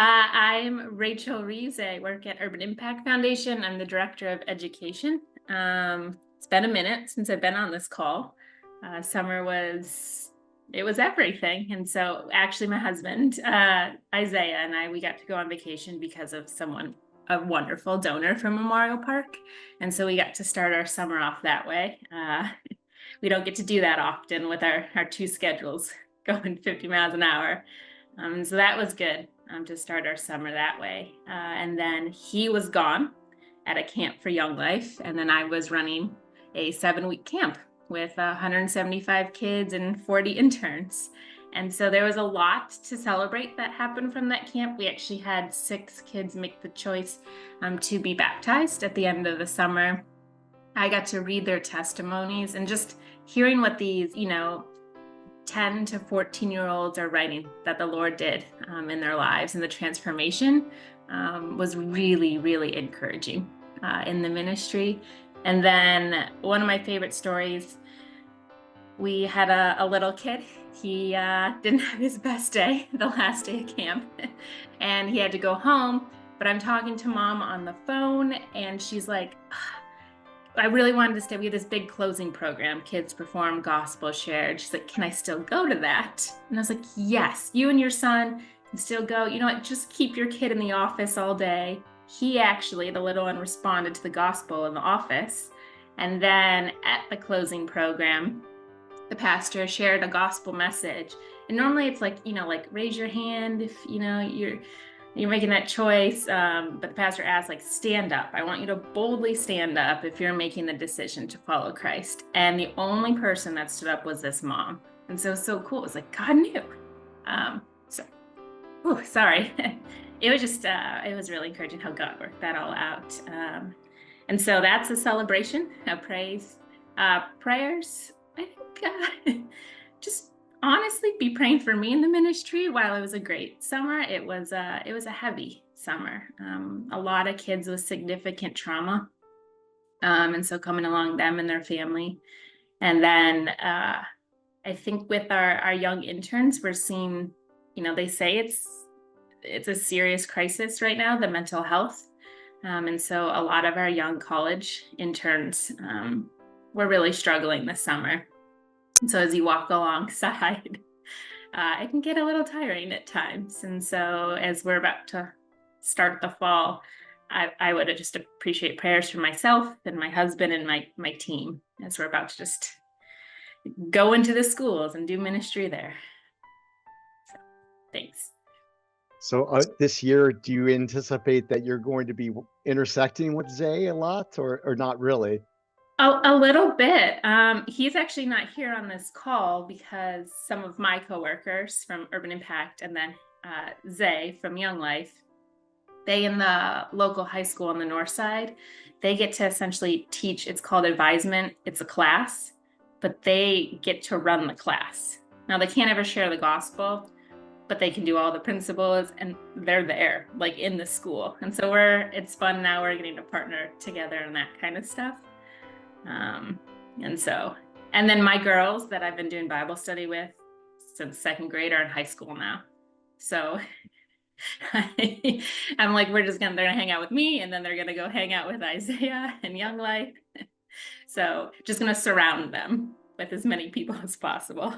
I'm Rachel Reeves. I work at Urban Impact Foundation. I'm the director of education. It's been a minute since I've been on this call. Summer was everything. And so actually my husband, Isaiah, and we got to go on vacation because of a wonderful donor from Memorial Park. And so we got to start our summer off that way. We don't get to do that often with our two schedules going 50 miles an hour. So that was good to start our summer that way. And then he was gone at a camp for Young Life. And then I was running a 7-week camp with 175 kids and 40 interns. And so there was a lot to celebrate that happened from that camp. We actually had 6 kids make the choice to be baptized at the end of the summer. I got to read their testimonies and just hearing what these, 10 to 14-year-olds are writing that the Lord did in their lives, and the transformation was really, really encouraging in the ministry. And then one of my favorite stories, we had a little kid. He didn't have his best day, the last day of camp, and he had to go home. But I'm talking to mom on the phone, and she's like, I really wanted to stay. We had this big closing program, kids perform, gospel shared. She's like, can I still go to that? And I was like, yes, you and your son can still go. You know what, just keep your kid in the office all day. He actually, the little one, responded to the gospel in the office. And then at the closing program, the pastor shared a gospel message. And normally it's like, raise your hand if, you're making that choice, but the pastor asked, stand up. I want you to boldly stand up if you're making the decision to follow Christ. And the only person that stood up was this mom. And so cool. It was like, God knew. Sorry. It was just, it was really encouraging how God worked that all out. And so that's a celebration of praise. Prayers, I think, just honestly be praying for me in the ministry. While it was a great summer, it was a heavy summer. A lot of kids with significant trauma, and so coming along them and their family. And then I think with our young interns, we're seeing, they say it's a serious crisis right now, the mental health. And so a lot of our young college interns were really struggling this summer. So as you walk alongside, it can get a little tiring at times. And so as we're about to start the fall, I would just appreciate prayers for myself and my husband and my team as we're about to just go into the schools and do ministry there. So, thanks. So this year, do you anticipate that you're going to be intersecting with Zay a lot, or not really? A little bit. He's actually not here on this call because some of my coworkers from Urban Impact and then Zay from Young Life, they in the local high school on the north side, they get to essentially teach. It's called advisement. It's a class, but they get to run the class. Now they can't ever share the gospel, but they can do all the principles, and they're there, in the school. And so it's fun now. We're getting to partner together and that kind of stuff. And then my girls that I've been doing Bible study with since 2nd grade are in high school now. So I'm like, they're gonna hang out with me, and then they're gonna go hang out with Isaiah and Young Life. So just gonna surround them with as many people as possible.